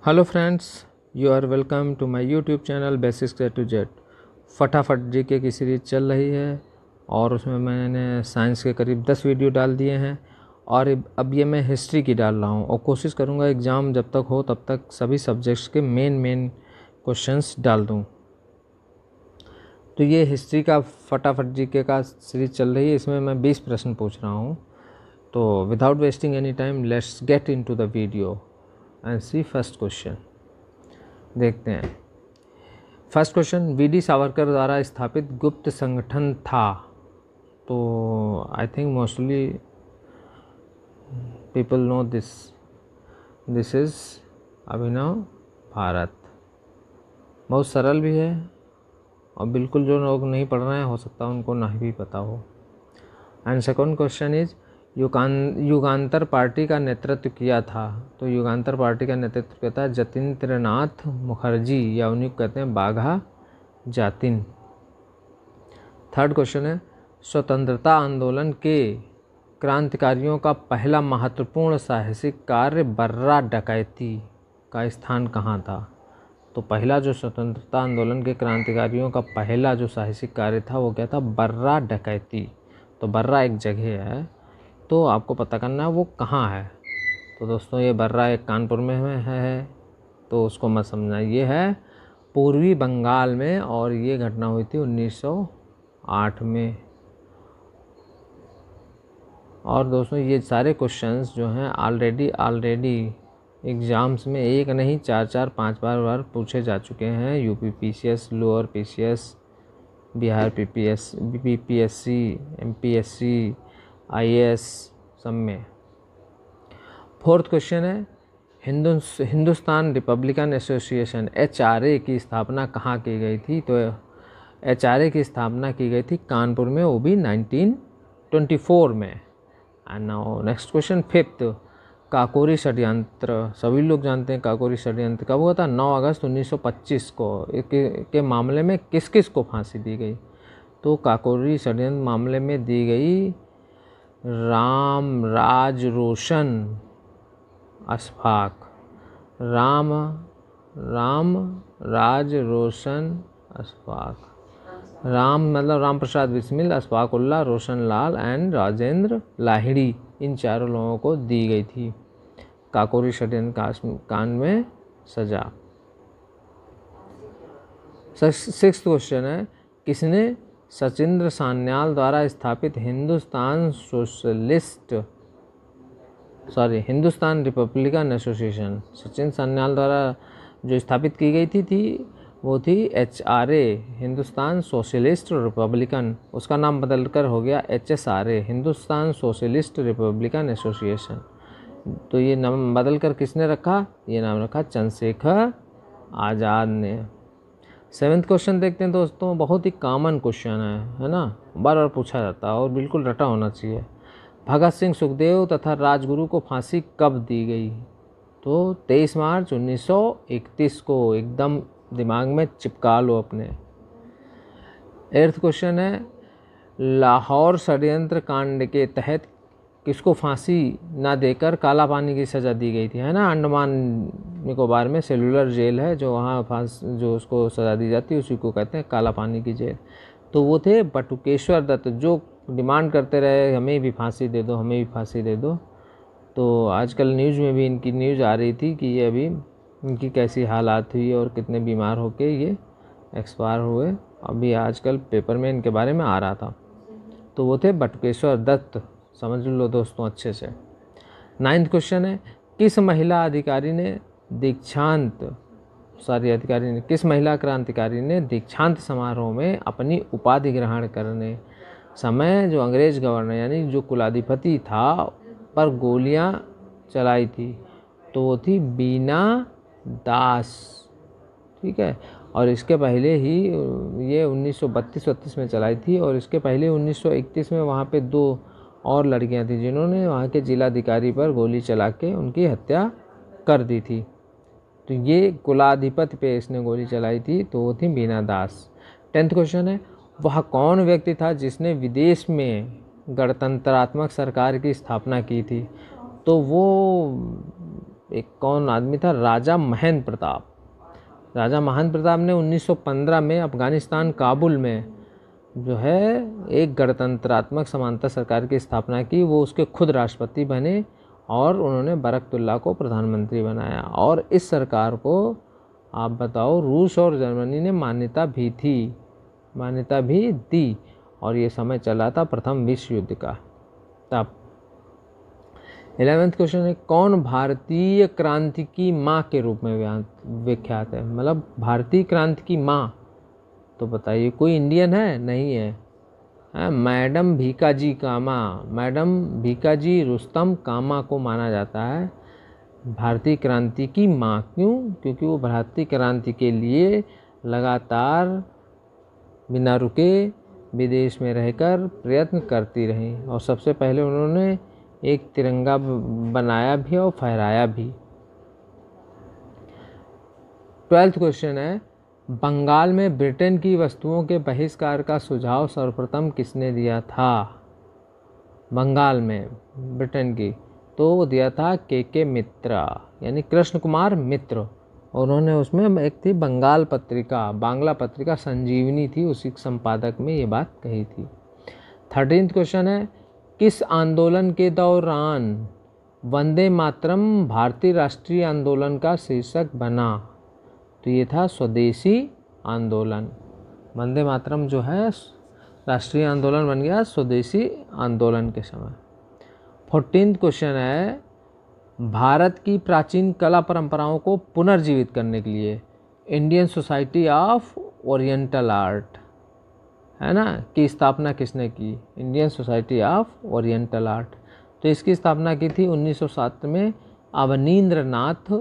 Hello friends, you are welcome to my YouTube channel basics A to Z. फटाफट GK की series चल रही है और उसमें मैंने साइंस के करीब 10 वीडियो डाल दिए हैं और अब ये मैं हिस्ट्री की डाल रहा हूँ और कोशिश करूँगा एग्ज़ाम जब तक हो तब तक सभी सब्जेक्ट्स के मेन क्वेश्चंस डाल दूँ। तो ये हिस्ट्री का फटाफट जीके का सीरीज़ चल रही है, इसमें मैं 20 प्रश्न पूछ रहा हूँ। तो without wasting any time let's get into the video and see first question. देखते हैं फर्स्ट क्वेश्चन, वीडी सावरकर द्वारा स्थापित गुप्त संगठन था। तो I think mostly people know this is Abhinav Bharat. बहुत सरल भी है और बिल्कुल जो लोग नहीं पढ़ रहे हैं हो सकता है उनको नहीं भी पता हो। And second question is Yugantar party का नेतृत्व किया था। तो युगांतर पार्टी का नेतृत्व किया था जतीन्द्रनाथ मुखर्जी, या उन्हीं को कहते हैं बाघा जातिन। थर्ड क्वेश्चन है, स्वतंत्रता आंदोलन के क्रांतिकारियों का पहला महत्वपूर्ण साहसिक कार्य बर्रा डकैती का स्थान कहाँ था। तो पहला जो स्वतंत्रता आंदोलन के क्रांतिकारियों का पहला जो साहसिक कार्य था वो क्या था, बर्रा डकैती। तो बर्रा एक जगह है, तो आपको पता करना है वो कहाँ है। तो दोस्तों ये बर्रा एक कानपुर में है, तो उसको मत समझना। ये है पूर्वी बंगाल में और ये घटना हुई थी 1908 में। और दोस्तों ये सारे क्वेश्चंस जो हैं ऑलरेडी एग्ज़ाम्स में एक नहीं 4-5 बार पूछे जा चुके हैं। UP PCS, lower PCS, Bihar BPSC, MPSC, IAS सब में। फोर्थ क्वेश्चन है, हिंदुस्तान रिपब्लिकन एसोसिएशन HRA की स्थापना कहाँ की गई थी। तो HRA की स्थापना की गई थी कानपुर में, वो भी 1924 में। And now next question fifth, Kakori षड्यंत्र। सभी लोग जानते हैं काकोरी षड्यंत्र कब हुआ था, 9 अगस्त 1925 को। के मामले में किस किस को फांसी दी गई। तो काकोरी षड्यंत्र मामले में दी गई राम राज रोशन अशफाक। राम राज रोशन अशफाक। राम मतलब राम प्रसाद बिस्मिल, अशफाक उल्ला, रोशन लाल एंड राजेंद्र लाहिड़ी, इन चारों लोगों को दी गई थी काकोरी षड्यंत्र कांड में सजा। सिक्स्थ क्वेश्चन है, किसने सचिंद्र सान्याल द्वारा स्थापित हिंदुस्तान रिपब्लिकन एसोसिएशन, सचिन सान्याल द्वारा जो स्थापित की गई थी वो थी HRA, हिंदुस्तान सोशलिस्ट रिपब्लिकन। उसका नाम बदलकर हो गया HSRA, Hindustan socialist Republican association. तो ये नाम बदलकर किसने रखा, ये नाम रखा चंद्रशेखर आज़ाद ने। सेवेंथ क्वेश्चन देखते हैं दोस्तों, बहुत ही कॉमन क्वेश्चन है ना, बार बार पूछा जाता है और बिल्कुल रटा होना चाहिए। भगत सिंह, सुखदेव तथा राजगुरु को फांसी कब दी गई। तो 23 मार्च 1931 को, एकदम दिमाग में चिपका लो अपने। एट्थ क्वेश्चन है, लाहौर षड्यंत्र कांड के तहत किसको फांसी ना देकर काला पानी की सज़ा दी गई थी, है ना। अंडमान निकोबार में सेलुलर जेल है जो वहाँ जो उसको सज़ा दी जाती है उसी को कहते हैं काला पानी की जेल। तो वो थे बटुकेश्वर दत्त, जो डिमांड करते रहे हमें भी फांसी दे दो, हमें भी फांसी दे दो। तो आजकल न्यूज़ में भी इनकी न्यूज़ आ रही थी कि ये अभी इनकी कैसी हालात हुई और कितने बीमार होके ये एक्सपायर हुए। अभी आजकल पेपर में इनके बारे में आ रहा था। तो वो थे बटुकेश्वर दत्त, समझ लो दोस्तों अच्छे से। नाइन्थ क्वेश्चन है, किस महिला क्रांतिकारी ने दीक्षांत समारोह में अपनी उपाधि ग्रहण करने समय जो अंग्रेज गवर्नर यानी जो कुलाधिपति था पर गोलियां चलाई थी, तो वो थी बीना दास, ठीक है। और इसके पहले ही ये 1932-33 में चलाई थी और इसके पहले 1931 में वहाँ पे 2 और लड़कियां थी जिन्होंने वहाँ के जिलाधिकारी पर गोली चला के उनकी हत्या कर दी थी। तो ये कुलाधिपति पे इसने गोली चलाई थी, तो वो थी बीना दास। 10th क्वेश्चन है, वह कौन व्यक्ति था जिसने विदेश में गणतंत्रात्मक सरकार की स्थापना की थी। तो वो एक कौन आदमी था, राजा महेंद्र प्रताप। राजा महेंद्र प्रताप ने 1915 में अफगानिस्तान काबुल में जो है एक गणतंत्रात्मक समानता सरकार की स्थापना की। वो उसके खुद राष्ट्रपति बने और उन्होंने बरकतुल्लाह को प्रधानमंत्री बनाया। और इस सरकार को आप बताओ रूस और जर्मनी ने मान्यता भी दी। और ये समय चला था प्रथम विश्व युद्ध का तब। 11वां क्वेश्चन है, कौन भारतीय क्रांति की माँ के रूप में विख्यात है? मतलब भारतीय क्रांति की माँ, तो बताइए कोई इंडियन है? नहीं है, मैडम भीकाजी कामा। मैडम भीकाजी रुस्तम कामा को माना जाता है भारतीय क्रांति की माँ। क्यों? क्योंकि वो भारतीय क्रांति के लिए लगातार बिना रुके विदेश में रहकर प्रयत्न करती रहीं और सबसे पहले उन्होंने एक तिरंगा बनाया भी और फहराया भी। 12वां क्वेश्चन है, बंगाल में ब्रिटेन की वस्तुओं के बहिष्कार का सुझाव सर्वप्रथम किसने दिया था? बंगाल में ब्रिटेन की, तो वो दिया था के मित्रा, यानी कृष्ण कुमार मित्र। और उन्होंने उसमें एक थी बंगाल पत्रिका, बांग्ला पत्रिका संजीवनी थी, उसी संपादक में ये बात कही थी। 13वां क्वेश्चन है, किस आंदोलन के दौरान वंदे मातरम भारतीय राष्ट्रीय आंदोलन का शीर्षक बना? तो ये था स्वदेशी आंदोलन। वंदे मातरम जो है राष्ट्रीय आंदोलन बन गया स्वदेशी आंदोलन के समय। 14वां क्वेश्चन है, भारत की प्राचीन कला परंपराओं को पुनर्जीवित करने के लिए Indian society of oriental art, है ना, की स्थापना किसने की? Indian society of oriental art. तो इसकी स्थापना की थी 1907 में अवनींद्रनाथ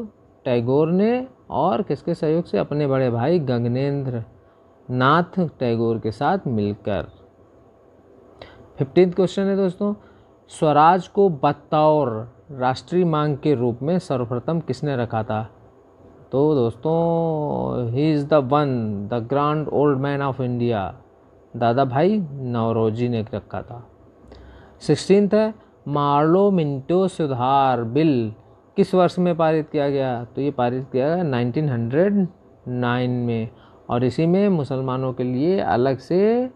टैगोर ने, और किसके सहयोग से? अपने बड़े भाई गगनेंद्र नाथ टैगोर के साथ मिलकर। 15वां क्वेश्चन है दोस्तों, स्वराज को बतौर राष्ट्रीय मांग के रूप में सर्वप्रथम किसने रखा था? तो दोस्तों he is the one, the grand old man of India, दादा भाई नौरोजी ने रखा था। 16वां है, मार्लो मिंटो सुधार बिल किस वर्ष में पारित किया गया? तो ये पारित किया गया 1909 में। और इसी में मुसलमानों के लिए अलग से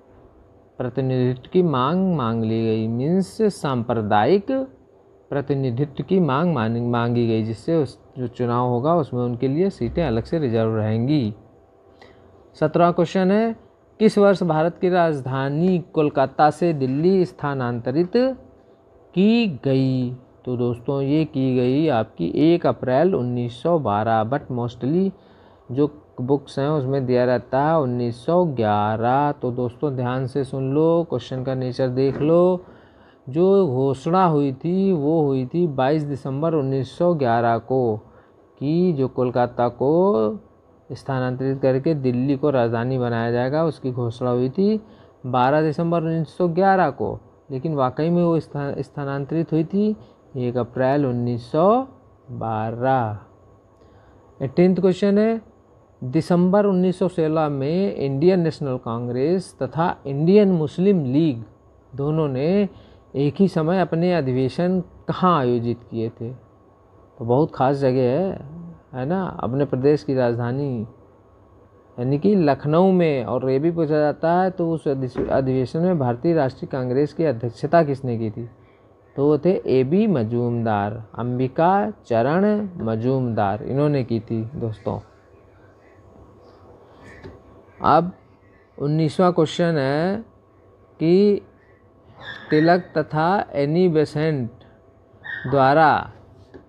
प्रतिनिधित्व की मांग ली गई, मीन्स सांप्रदायिक प्रतिनिधित्व की मांगी गई, जिससे जो चुनाव होगा उसमें उनके लिए सीटें अलग से रिजर्व रहेंगी। 17वां क्वेश्चन है, किस वर्ष भारत की राजधानी कोलकाता से दिल्ली स्थानांतरित की गई? तो दोस्तों ये की गई आपकी 1 अप्रैल 1912, बट मोस्टली जो बुक्स हैं उसमें दिया रहता है 1911। तो दोस्तों ध्यान से सुन लो, क्वेश्चन का नेचर देख लो। जो घोषणा हुई थी वो हुई थी 22 दिसंबर 1911 को, कि जो कोलकाता को स्थानांतरित करके दिल्ली को राजधानी बनाया जाएगा, उसकी घोषणा हुई थी 12 दिसंबर 1911 को। लेकिन वाकई में वो स्थानांतरित हुई थी 1 अप्रैल 1912। 18वां क्वेश्चन है, दिसंबर 1916 में इंडियन नेशनल कांग्रेस तथा इंडियन मुस्लिम लीग दोनों ने एक ही समय अपने अधिवेशन कहाँ आयोजित किए थे? तो बहुत खास जगह है ना, अपने प्रदेश की राजधानी यानी कि लखनऊ में। और ये भी पूछा जाता है तो उस अधिवेशन में भारतीय राष्ट्रीय कांग्रेस की अध्यक्षता किसने की थी? तो वो थे AB मजूमदार, अंबिका चरण मजूमदार, इन्होंने की थी दोस्तों। अब 19वां क्वेश्चन है कि तिलक तथा एनी बेसेंट द्वारा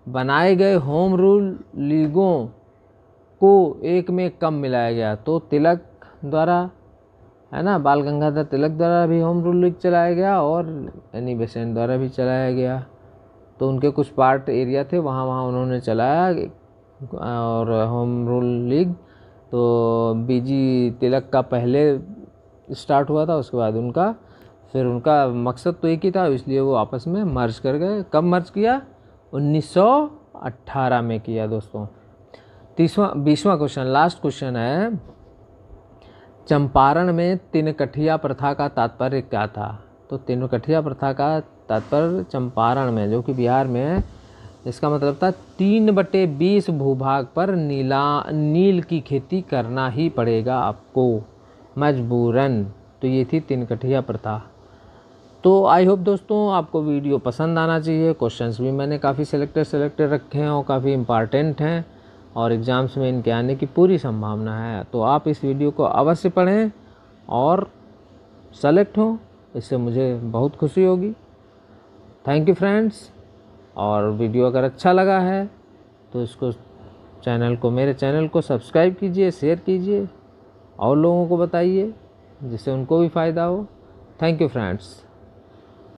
बनाए गए होम रूल लीगों को एक में कब मिलाया गया? तो तिलक द्वारा, है ना, बाल गंगाधर तिलक द्वारा भी होम रूल लीग चलाया गया और एनी बेसेंट द्वारा भी चलाया गया। तो उनके कुछ पार्ट एरिया थे वहाँ उन्होंने चलाया और होम रूल लीग। तो BG तिलक का पहले स्टार्ट हुआ था, उसके बाद उनका मकसद तो एक ही था, इसलिए वो आपस में मर्ज कर गए। कब मर्ज किया? 1918 में किया दोस्तों। 20वां क्वेश्चन, लास्ट क्वेश्चन है, चंपारण में तिनकठिया प्रथा का तात्पर्य क्या था? तो तिनकठिया प्रथा का तात्पर्य चंपारण में, जो कि बिहार में है, इसका मतलब था 3/20 भूभाग पर नील की खेती करना ही पड़ेगा आपको मजबूरन। तो ये थी तिनकठिया प्रथा। तो आई होप दोस्तों आपको वीडियो पसंद आना चाहिए। क्वेश्चंस भी मैंने काफ़ी सेलेक्टेड रखे हैं और काफ़ी इम्पॉर्टेंट हैं और एग्ज़ाम्स में इनके आने की पूरी संभावना है। तो आप इस वीडियो को अवश्य पढ़ें और सेलेक्ट हों, इससे मुझे बहुत खुशी होगी। Thank you friends. और वीडियो अगर अच्छा लगा है तो इसको मेरे चैनल को सब्सक्राइब कीजिए, शेयर कीजिए और लोगों को बताइए जिससे उनको भी फ़ायदा हो। Thank you friends.